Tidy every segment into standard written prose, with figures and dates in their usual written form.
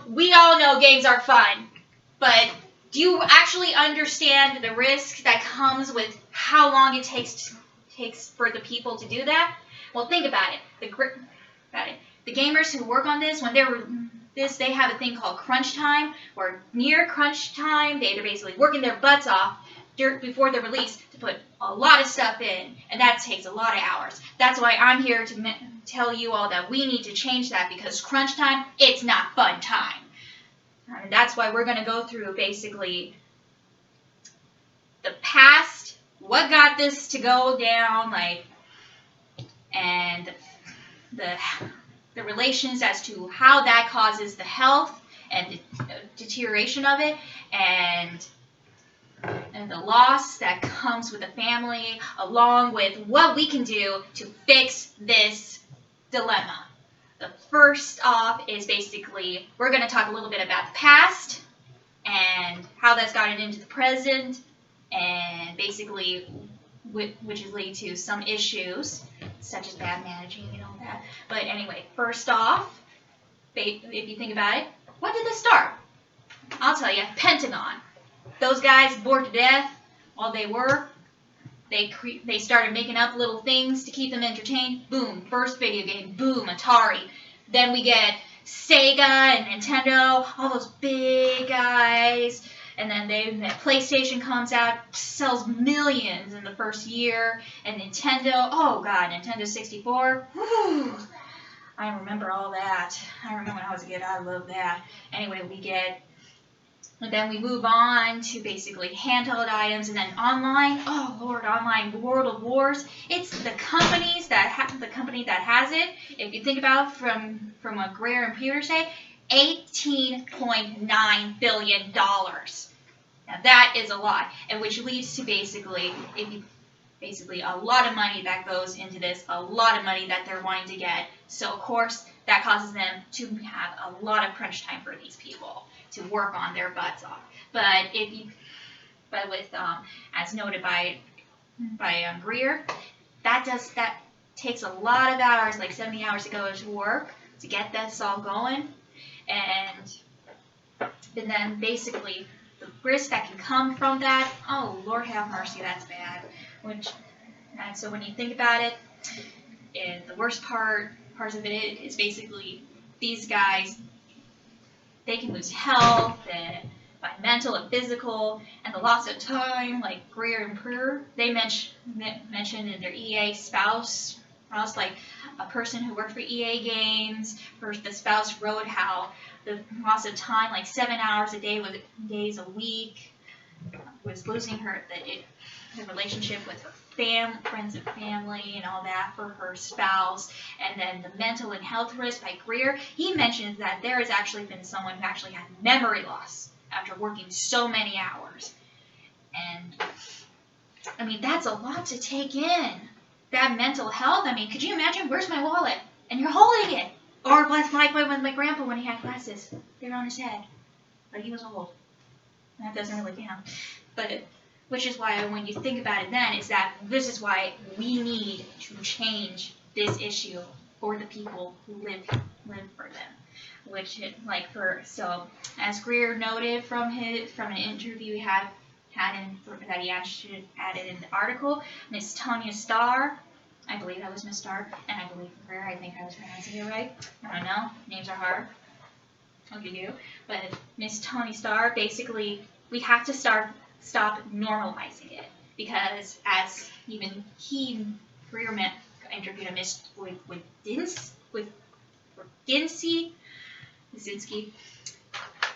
we all know games are fun, but do you actually understand the risk that comes with how long it takes for the people to do that? Well, think about it. The gamers who work on this, when they have a thing called crunch time, where near crunch time, they're basically working their butts off before the release to put a lot of stuff in, and that takes a lot of hours. That's why I'm here to tell you all that we need to change that, because crunch time, it's not fun time. And that's why we're going to go through basically the past, what got this to go down, and the relations as to how that causes the health and the deterioration of it, and the loss that comes with the family, along with what we can do to fix this dilemma. The first off is basically, we're going to talk a little bit about the past and how that's gotten into the present, and basically which is leading to some issues such as bad managing and all that. But anyway, first off, if you think about it, when did this start? I'll tell you, Pentagon. Those guys bored to death while they were. They started making up little things to keep them entertained. Boom, first video game. Boom, Atari. Then we get Sega and Nintendo, all those big guys. And then PlayStation comes out, sells millions in the first year. And Nintendo, oh god, Nintendo 64. Whew, I remember all that. I remember when I was a kid, I loved that. Anyway, and then we move on to basically handheld items, and then online. Oh Lord, online World of Wars. It's the company that has it. If you think about it from what Greer and Peter say, $18.9 billion. Now that is a lot, and which leads to basically a lot of money that goes into this, a lot of money that they're wanting to get. So of course that causes them to have a lot of crunch time for these people to work on their butts off. But as noted by Greer, that takes a lot of hours, like 70 hours to go to work to get this all going, and then basically the risk that can come from that. Oh Lord have mercy, that's bad. And so when you think about it, and the worst parts of it is basically these guys. They can lose health, by mental and physical, and the loss of time, like Greer and Pruer. They mentioned in their EA spouse, like a person who worked for EA Games, the spouse wrote how the loss of time, like 7 hours a day, days a week, was losing the relationship with her friends and family and all that for her spouse. And then the mental and health risk by Greer, he mentions that there has actually been someone who actually had memory loss after working so many hours. And I mean, that's a lot to take in, that mental health. I mean, could you imagine, where's my wallet? And you're holding it. Or like my grandpa when he had glasses, they were on his head, but he was old. That doesn't really count. Which is why, when you think about it then, is that this is why we need to change this issue for the people who live for them. So as Greer noted from an interview he had that he added in the article, Miss Tanya Starr, I believe that was Miss Starr, and I believe Greer, I think I was pronouncing it right. I don't know, names are hard. I'll give you. But Miss Tanya Starr, basically, we have to stop normalizing it, because as even Greer interviewed a Miss Wojcinski,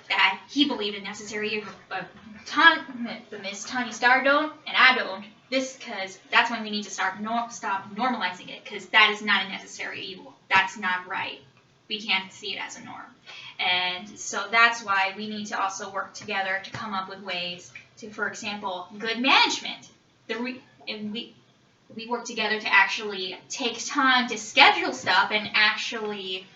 that he believed it necessary, but the Miss Tanya Starr don't, and I don't. Because that's when we need to stop normalizing it, because that is not a necessary evil. That's not right. We can't see it as a norm. And so that's why we need to also work together to come up with ways to, for example, good management. We work together to actually take time to schedule stuff and actually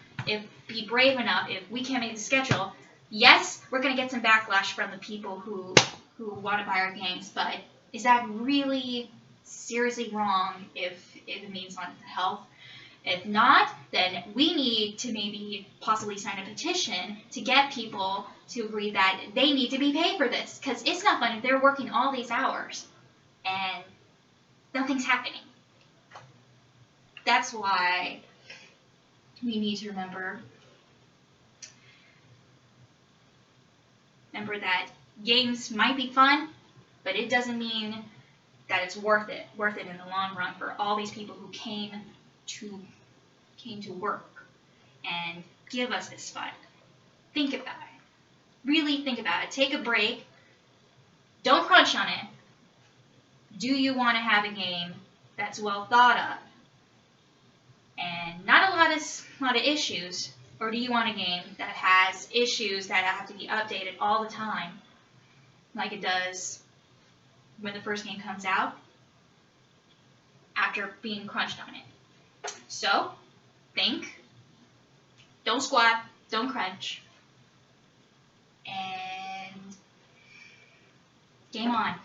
be brave enough. If we can't make the schedule, yes, we're going to get some backlash from the people who want to buy our games, but is that really seriously wrong if it means on health? If not, then we need to maybe possibly sign a petition to get people to agree that they need to be paid for this. Because it's not fun if they're working all these hours and nothing's happening. That's why we need to remember that games might be fun, but it doesn't mean that it's worth it in the long run for all these people who came to work and give us this fun. Think about it. Really think about it. Take a break. Don't crunch on it. Do you want to have a game that's well thought of and not a lot of issues? Or do you want a game that has issues that have to be updated all the time, like it does when the first game comes out, after being crunched on it? So, think. Don't squat. Don't crunch. And game on.